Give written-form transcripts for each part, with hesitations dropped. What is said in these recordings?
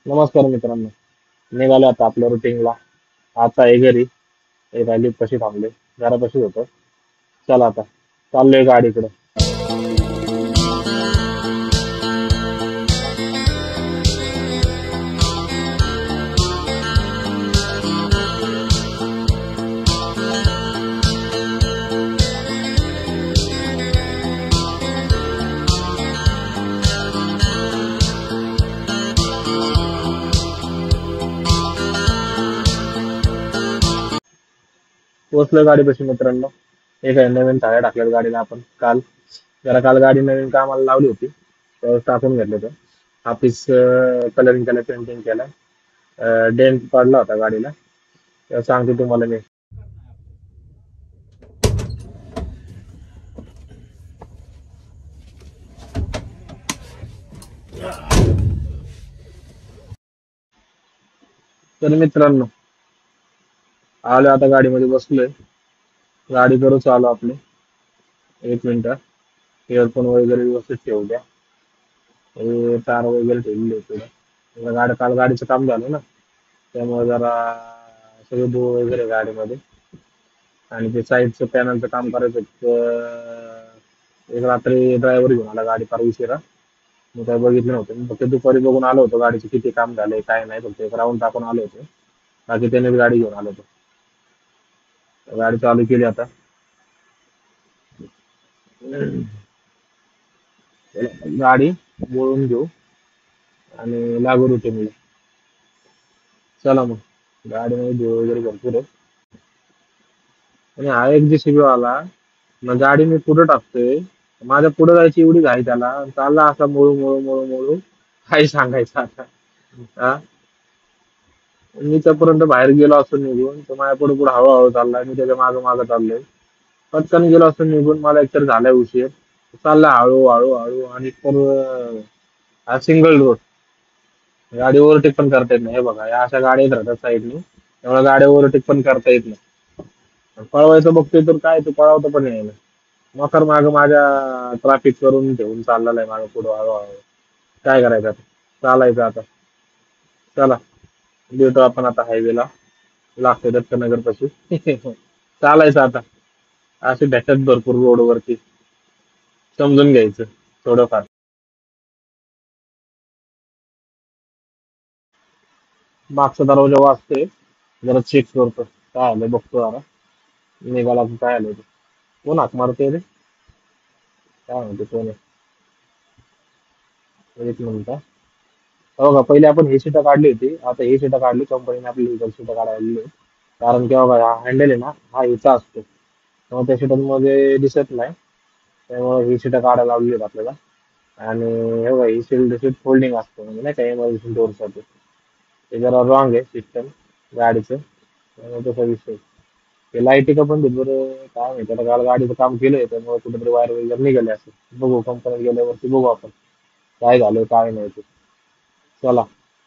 नमस्कार मित्रांनो. निघालो आता आपल्या रुटीनला. आता आहे घरी. हे राहिली कशी थांबले. घरापाशी होतो. चला आता चाललोय गाडीकडे. पोहोचलोय गाडीपाशी मित्रांनो. हे काय नवीन टायर टाकल्यात गाडीला आपण काल. काल गाडी नवीन कामाला लावली होती. तर टाकून घेतलं होतं. ऑफिस कलरिंग केलं, पेंटिंग केलं. डेंट पडला होता गाडीला. तर सांगतो तुम्हाला मी. तर मित्रांनो, आलो आता गाडीमध्ये बसलोय. गाडी करू चालू आपली. एक मिनिट. इयरफोन वगैरे व्यवस्थित ठेवू द्या. हे तार वगैरे ठेवलेली आहे थोडं. काल गाडीचं काम झालं ना, त्यामुळे जरा सगळं धूळ वगैरे गाडीमध्ये. आणि ते साईडचं पॅनलचं काम करायचं होतं. एक रात्री ड्रायव्हर घेऊन आला गाडी फार उशिरा. मी काय बघितलं नव्हतं. मी फक्त दुपारी बघून आलो होतो गाडीचं किती काम झालंय काय नाही. फक्त एक राऊंड टाकून आलो होतो. बाकी त्यानेच गाडी घेऊन आलो होतो. गाडी चालू केली आता. गाडी वळून घेऊ आणि लागू रुटीनला. चला मग. गाडीमध्ये धूळ वगैरे भरपूर आहे. आणि हा एक जेसीबी आला. मग गाडी मी पुढे टाकतोय. माझ्या पुढे जायची एवढी घाई त्याला. चालला असा मोळू मोळू मोळू मोळू. काय सांगायचं आता. हा. मी त्यापर्यंत बाहेर गेलो असून निघून तो माझ्या पुढे पुढे हळूहळू चाललाय. मी त्याच्या मागं मागं चाललोय. पटकन गेलो असून निघून मला एकतर झालाय उशीर. चालला हळू हळू हळू आणि तर हा सिंगल रोड. गाडी ओव्हरटेक पण करता येत नाही. हे बघा या अशा गाड्या येत राहतात साईडनी. त्यामुळे गाड्या ओव्हरटेक पण करता येत नाही. आणि पळवायचं बघतोय तर काय तू पळवतं पण येईल. मकर माग माझ्या ट्रॅफिक करून ठेवून चाललेला आहे मागं पुढं हळूहळू. काय करायचं आता. चालायचं आता. चला. भेटू आपण आता हायवेला. लागतोय दत्तनगर पाशी. चालायचं आता. असे भेटतात भरपूर रोडवरती. समजून घ्यायचं थोडंफार. मागचा दरवाजा वाजतोय. जरा चेक करतो काय आलंय बघतो जरा. निघाला की काय आलंय ते. कोण हाक मारतोय रे. काय म्हणते कोण आहे? एक मिनिट हा. हो का पहिले आपण ही सीट काढली होती. आता ही सीट काढली कंपनीने आपली लीगल सीट काढायला दिली आहे. कारण की बघा हा हँडल आहे ना हा हिचा असतो. त्यामुळे त्या सीटांमध्ये दिसत नाही. त्यामुळे ही सीट काढायला लावली आहेत आपल्याला. आणि हे बघा ही सीट फोल्डिंग असते म्हणजे नाही का इमर्जन्सी डोरसाठी. ते जरा रॉंग आहे सिस्टम गाडीचं. त्यामुळे तसा विषय. ते लाईटी पण बरं काय माहिती आता काल गाडीचं काम केलंय त्यामुळे कुठेतरी वायर वगैरे निघाले असेल. बघू कंपनीत गेल्यावरती बघू आपण काय झालं काय नाही ते. चला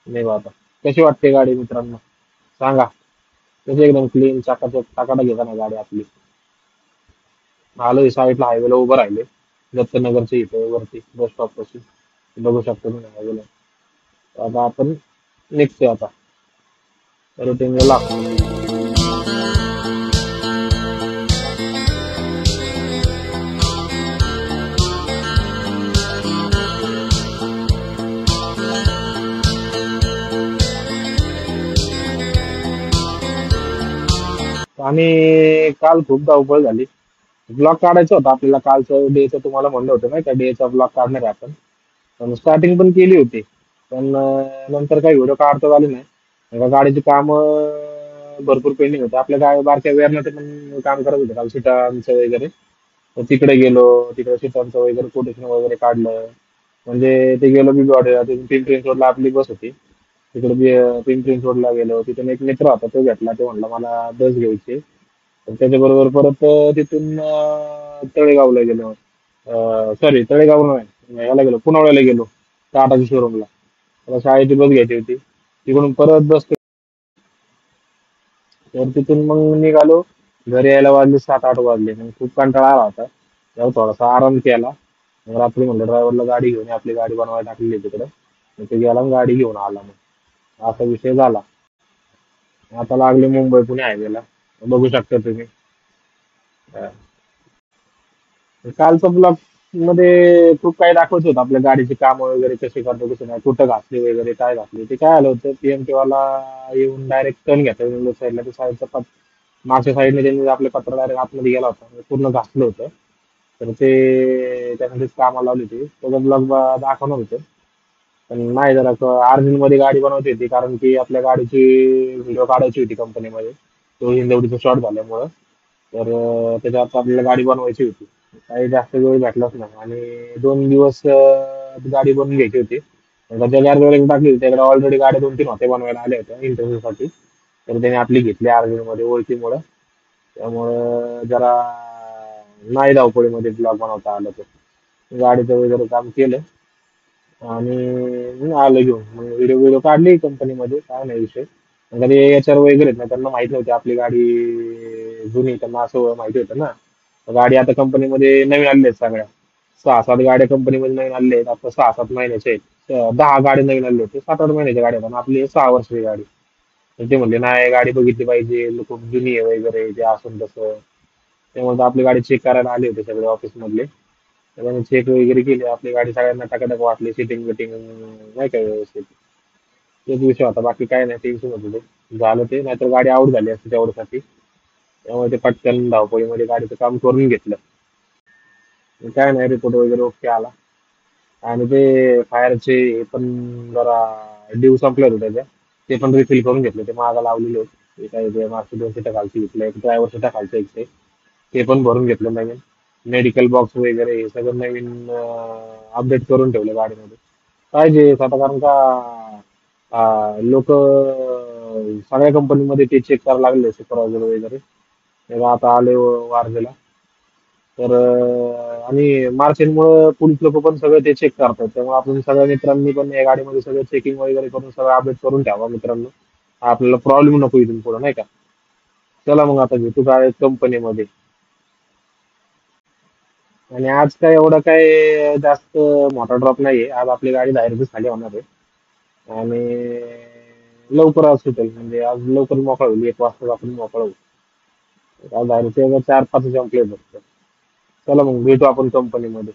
निघू आता. कशी वाटते गाडी मित्रांनो सांगा. कशी एकदम क्लीन चाकाचक टाकाटा घेता ना गाडी आपली. आलोय साईडला हायवेला उभं राहिले. दत्तनगरच्या इथे वरती बस स्टॉप पाशी. बघू शकतो तुम्ही हायवेला. आता आपण निघतोय आता. रुटीनला लागतो. आणि काल खूप धावपळ झाली. ब्लॉग काढायचा होता आपल्याला कालचं डेचं तुम्हाला म्हणलं होतं नाही का डेचा ब्लॉग काढणार आहे आपण. पण स्टार्टिंग पण केली होती. पण नंतर काही व्हिडिओ काढता आले नाही. कारण का गाडीची काम भरपूर पेंडिंग होते. आपल्या गाडी बारक्या वेरणाचं पण काम करत होते काल सीटांचं वगैरे. तर तिकडे गेलो. तिकडे सीटांचं वगैरे कोटेशन वगैरे काढलं. म्हणजे ते गेलो बिबवाडीला. तिथून पिंपरी रोडला आपली बस होती. तिकडे पिंपरी रोडला गेलो. तिथून एक मित्र होता तो भेटला. तो म्हणला मला बस घ्यायची. तर त्याच्याबरोबर परत तिथून तळेगावला गेलो. सॉरी तळेगाव नाही याला गेलो पुनावळ्याला गेलो. टाटाच्या शोरूमला. मला शाळेची बस घ्यायची होती. तिकडून परत बस. तर तिथून मग निघालो. घरी यायला वाजले 7-8 वाजले. मग खूप कंटाळा आला होता. तेव्हा थोडासा आराम केला. मग रात्री म्हणलं ड्रायव्हरला गाडी घेऊन ये, आपली गाडी बनवायला टाकलेली तिकडे. मग ते गेला आणि गाडी घेऊन आला मग. असा विषय झाला. आता लागले मुंबई पुणे हायवेला, बघू शकता तुम्ही. अं, कालचा ब्लॉग मध्ये खूप काही दाखवत होत, आपल्या गाडीची कामं वगैरे कशी करतो कशी नाही, कुठं घातली वगैरे काय घातली. ते काय आलं होतं, पीएमटी वाला येऊन डायरेक्ट टर्न घेतला विंडो साईडला, त्या साईडचा मागच्या साईडने त्यांनी आपले पत्र डायरेक्ट आतमध्ये गेला होता, म्हणजे पूर्ण घासलं होतं. तर ते त्यासाठीच कामाला लावली होती, त्याचा ब्लॉग दाखवणार होतं. पण नाही, जरा अर्जंट मध्ये गाडी बनवते होती, कारण की आपल्या गाडीची व्हिडिओ काढायची होती कंपनीमध्ये. तो हिंदवडीचा शॉर्ट झाल्यामुळं. तर त्याच्यात आपल्याला गाडी बनवायची होती. काही जास्त वेळ भेटलाच नाही, आणि 2 दिवस गाडी बनवून घ्यायची होती. त्याच्या गॅरेजवर टाकली होती, त्याकडे ऑलरेडी गाड्या 2-3 होत्या बनवायला आल्या होत्या इंटरव्ह्यू साठी. तर त्याने आपली घेतली अर्जंट मध्ये ओळखीमुळं. त्यामुळं जरा नाही धावपळीमध्ये ब्लॉग बनवता आलं. तर गाडीचं वगैरे काम केलं, आणि मग आलं घेऊन. मग व्हिडिओ व्हिडिओ काढली कंपनीमध्ये, काय नाही विषय. मग ते याच्यावर वगैरे आहेत ना, त्यांना माहित नव्हती आपली गाडी जुनी, त्यांना असं माहिती होतं ना. गाडी आता कंपनीमध्ये नवीन आणल्या आहेत सगळ्या. 6-7 गाड्या कंपनीमध्ये नवीन आणल्या आहेत, आता 6-7 महिन्याच्या आहेत. 10 गाड्या नवीन आणल्या होत्या, 7-8 महिन्याच्या गाड्या आहेत, आणि आपली 6 वर्षाची गाडी. तर ते म्हणले नाही, गाडी बघितली पाहिजे, खूप जुनी आहे वगैरे, ते असून तसं. त्यामुळे आपली गाडी चेक करायला आले होते सगळे ऑफिस मधले. त्याने चेक वगैरे केली, आपली गाडी सगळ्यांना टकाटक वाटली, सिटिंग बिटिंग नाही काय व्यवस्थित. तेच विषय होता, बाकी काय नाही, टेन्शन होतं ते. झालं ते, नाहीतर गाडी आउट झाली असती तेवढ्यासाठी. त्यामुळे ते पटकन धावपळीमध्ये गाडीचं काम करून घेतलं. काय नाही, रिपोर्ट वगैरे ओके आला. आणि ते फायरचे पण जरा ड्यू संपले होते त्याच्या, ते पण रिफिल करून घेतले, ते मागा लावलेले होते. ते काही ते मागचे 2 सीटा खालची घेतले, एक ड्रायव्हर सीटा खालचं एक ते पण भरून घेतलं नवीन. मेडिकल बॉक्स वगैरे हे सगळं नवीन अपडेट करून ठेवलं गाडीमध्ये. पाहिजे आता, कारण का लोक सगळ्या कंपनीमध्ये ते चेक करायला लागले सुपरवायझर वगैरे. तेव्हा आता आले वारजेला. तर आणि मार्चिनमुळे पोलीस लोक पण सगळं ते चेक करतात, त्यामुळे आपण सगळ्या मित्रांनी पण या गाडीमध्ये सगळं चेकिंग वगैरे करून सगळं अपडेट करून ठेवा मित्रांनो. आपल्याला प्रॉब्लेम नको इथून पुढे, नाही का. चला मग आता भेटू काय कंपनीमध्ये. आणि आज काय एवढा काय जास्त मोठा ड्रॉप नाहीये, आज आपली गाडी 10 रुपये खाली होणार आहे. आणि लवकर आज सुटेल, म्हणजे आज लवकर मोकळा होईल, 1 वाजता आपण मोकळा होऊ. आज 10 रुपये 4-5 संपले फक्त. चला मग भेटू आपण कंपनीमध्ये.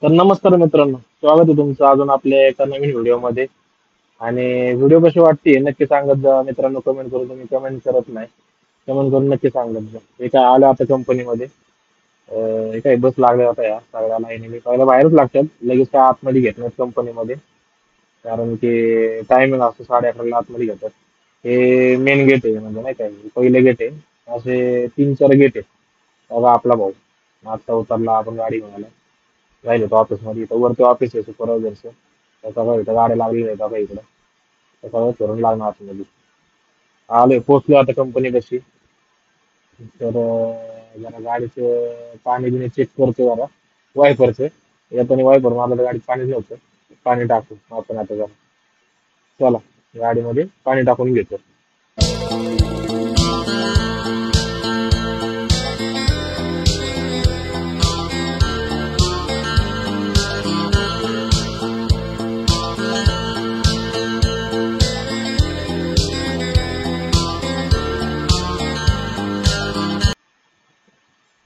तर नमस्कार मित्रांनो, स्वागत आहे तुमचं अजून आपल्या एका नवीन व्हिडिओमध्ये. आणि व्हिडिओ कशी वाटते नक्की सांगत जा मित्रांनो, कमेंट करून. तुम्ही कमेंट करत नाही, कमेंट करून नक्की सांगत जा. हे काय आलं आता कंपनीमध्ये. हे काय बस लागल्या होत्या या सगळ्या लाईनीने, पहिल्या बाहेरच लागतात, लगेच काय आतमध्ये घेत नाहीत कंपनीमध्ये. कारण की टायमिंग असतो 11:30ला आतमध्ये घेतात. हे मेन गेट आहे, म्हणजे नाही काय, पहिले गेट आहे. असे 3-4 गेट आहे. बघा आपला भाऊ आता उतरला, आपण गाडी घेऊन राहिले होतो ऑफिसमध्ये. इथं वरती ऑफिस आहे सुपरवायझरचं. त्याचा काही इथं गाड्या लागलेल्या आहेत बघा इकडं. त्याचा फिरून लागणार आतमध्ये. आलोय, पोहोचलो आता कंपनी कशी. तर जरा गाडीचं पाणी बिणी चेक करतो जरा, वायपरचं. येताना वायपर मारलं तर गाडीत पाणीच नव्हतं. पाणी टाकू आपण आता जरा. चला, गाडीमध्ये पाणी टाकून घेतो.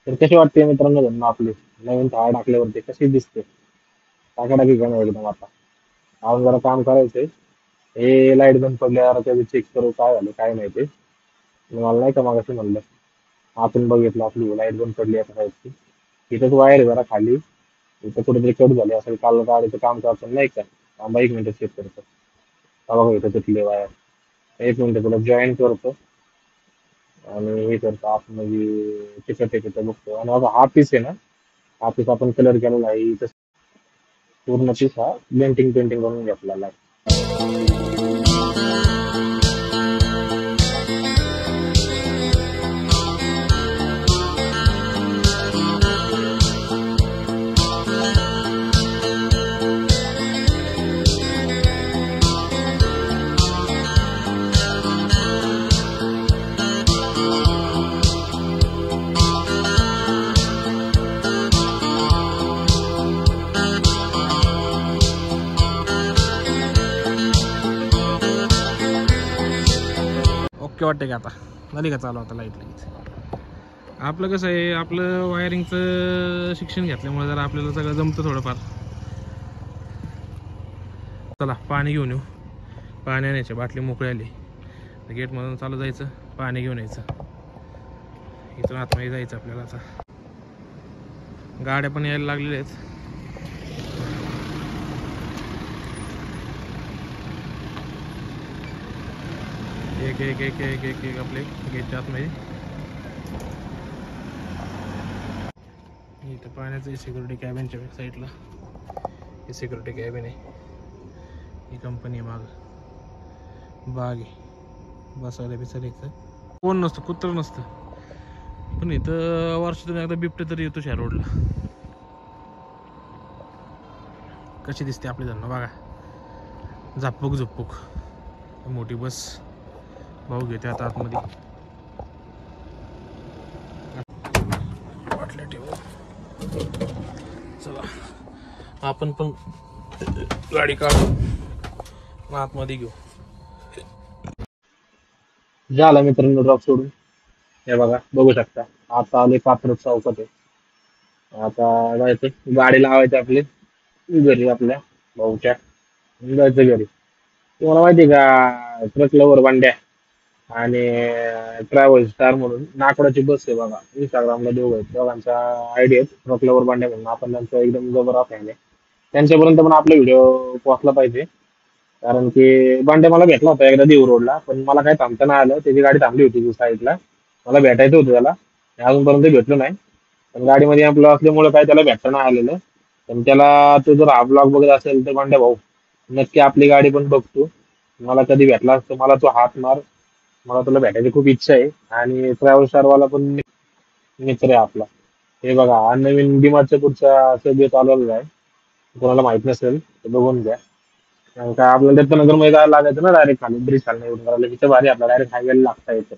तर कशी वाटते मित्रांनो धन्ना आपली नवीन टायर टाकल्यावरती कशी दिसते. टाकाटाकी घेणं एकदम आता. आपण जरा काम करायचंय. हे लाईट बंद पडल्यावर त्याचं चेक करू काय झालं काय नाही ते. मला नाही का मागाशी म्हणलं, आपण बघितलं आपली लाईट बंद पडली एका साईडची. इथंच वायर आहे जरा खाली. इथं कुठेतरी कट झाली असेल, काल गाडीचं काम करताना नाही का. थांबा 1 मिनिट चेक करतो. हा बघा इथं तुटली वायर. 1 मिनिट तुला जॉईन करतो, आणि हे करतो आतमध्ये तिथं ते तिथं बघतो. आणि बघा हा पीस आहे ना, ऑफिस आपण कलर केलेला आहे इथं पूर्ण पीस हा पेंटिंग पेंटिंग करून घेतलेला आहे. ओके वाटते का आता झाली का चालू आता लाईट लगेच. आपलं कसं आहे आपलं वायरिंगचं शिक्षण घेतल्यामुळे जरा आपल्याला सगळं जमतं थोडंफार. चला पाणी घेऊन येऊ. पाणी आणायचे बाटली मोकळी आली गेटमधून चालू जायचं पाणी घेऊन यायचं. इथून आतमध्ये जायचं आपल्याला. आता गाड्या पण यायला लागलेल्या आहेत. एक एक एक एक एक एक आपले गेटच्या आतमध्ये. इथं पाण्याचं सिक्युरिटी कॅबिनच्या साईडला हे सिक्युरिटी कॅबिन आहे. ही कंपनी आहे माग बाग आहे बसायला बिसायला. इथं कोण नसतं कुत्र नसतं पण इथं वर्षातून एकदा बिबटे तरी येतो शहर रोडला. कशी दिसते आपली धरणं बघा झापक झुपक. मोठी बस भाऊ घेते आता आतमध्ये. वाटलं ठेवू. चला आपण पण गाडी काढू आतमध्ये घेऊ. झाला मित्रांनो ड्रॉप सोडून. हे बघा बघू शकता आता आले कात्रज चौकात आहे. आता जायचं गाडी लावायची आपली घरी आपल्या भाऊच्या जायचं घरी. तुम्हाला माहिती का ट्रक लवर बांड्या आणि ट्रॅव्हल स्टार म्हणून नागपुराची बस आहे बघा. इंस्टाग्रामला दोघं आहेत दोघांचा आयडिया आहेत ट्रक लवर बांड्या म्हणून. आपण त्यांचं एकदम जबर आहे त्यांच्यापर्यंत पण आपला व्हिडिओ पोहोचला पाहिजे. कारण की बांड्या मला भेटला होता एकदा देऊ रोडला पण मला काही थांबता नाही आलं. त्याची गाडी थांबली होती साईडला. मला भेटायचं होतं त्याला अजूनपर्यंत भेटलो नाही. पण गाडीमध्ये आपलं असल्यामुळे काय त्याला भेटता नाही आलेलं. पण त्याला तो जर हा ब्लॉग बघत असेल तर बांड्या भाऊ नक्की आपली गाडी पण बघतो. मला कधी भेटला असतो मला तो हात मार. मला तुला भेटायची खूप इच्छा आहे. आणि ट्रॅव्हल स्टारवाला पण मित्र आहे आपला. हे बघा हा नवीन डिमार्टच्या पुढचा सगळे चालवलेला आहे. कोणाला माहित नसेल तर बघून घ्या. कारण का आपल्याला दत्तनगर मध्ये जायला लागायचं ना डायरेक्ट खाली ब्रिज खाली येऊन करायला तिथे भारी आपला डायरेक्ट हायवेला लागता येतं.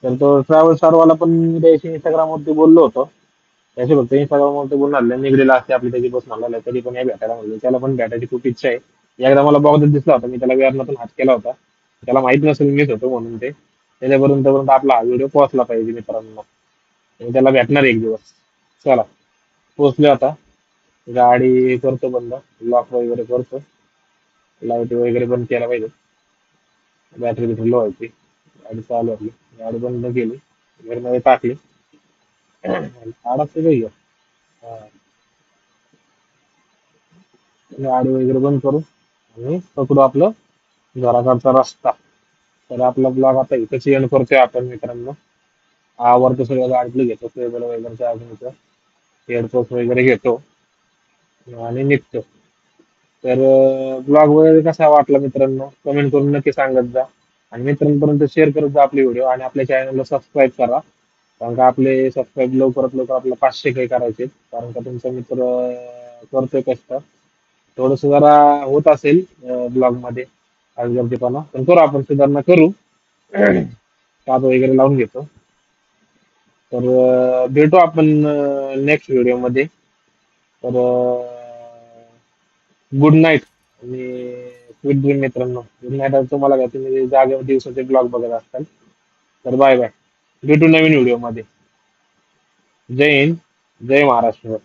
तर तो ट्रॅव्हल स्टारवाला पण मी त्याशी इंस्टाग्रामवरती बोललो होतो. त्याशी फक्त इंस्टाग्रामवरती बोलून आले निगडीला असते आपली त्याची बस म्हणला कधी पण या भेटायला म्हणलं. त्याला पण भेटायची खूप इच्छा आहे. एकदा मला बघतच दिसला होता मी त्याला वेरणातून हात केला होता. त्याला माहित नसेल मीच होतो म्हणून ते त्याच्यापर्यंत आपला हा व्हिडिओ पोहोचला पाहिजे मित्रांनो. आणि त्याला भेटणार एक दिवस. चला पोहोचलो आता. गाडी करतो बंद लॉक वगैरे करतो. लाईट वगैरे बंद केला पाहिजे. बॅटरी बिटरी लो व्हायची. गाडी चालू आपली गाडी बंद केली घरमध्ये टाकली. अडकते काही गाडी वगैरे बंद करू आणि पकडू आपलं घराकडचा रस्ता. तर आपला ब्लॉग आता इथंच एंड करतोय आपण मित्रांनो. आवडतो सगळं गाडीतलं घेतो केबल वगैरे चार्जिंगचं हेडफोन्स वगैरे घेतो आणि निघतो. तर ब्लॉग वगैरे कसा वाटला मित्रांनो कमेंट करून नक्की सांगत जा. आणि मित्रांपर्यंत शेअर करत जा आपले व्हिडिओ आणि आपल्या चॅनलला सबस्क्राईब करा. कारण का आपले सबस्क्राईब लवकरात लवकर आपल्याला 500 काही करायचे. कारण का तुमचा मित्र करतोय कष्ट. थोडस जरा होत असेल ब्लॉग मध्ये हलगर्जीपणा पण करू आपण सुधारणा करू. साथ वगैरे लावून घेतो. तर भेटू आपण नेक्स्ट व्हिडिओ मध्ये. तर गुड नाईट आणि स्वीट ड्रीम मित्रांनो. गुड नाईट तुम्हाला काय तुम्ही जागेवर दिवसाचे ब्लॉग बघत असताल. तर बाय बाय भेटू नवीन व्हिडिओ मध्ये. जय हिंद जय महाराष्ट्र.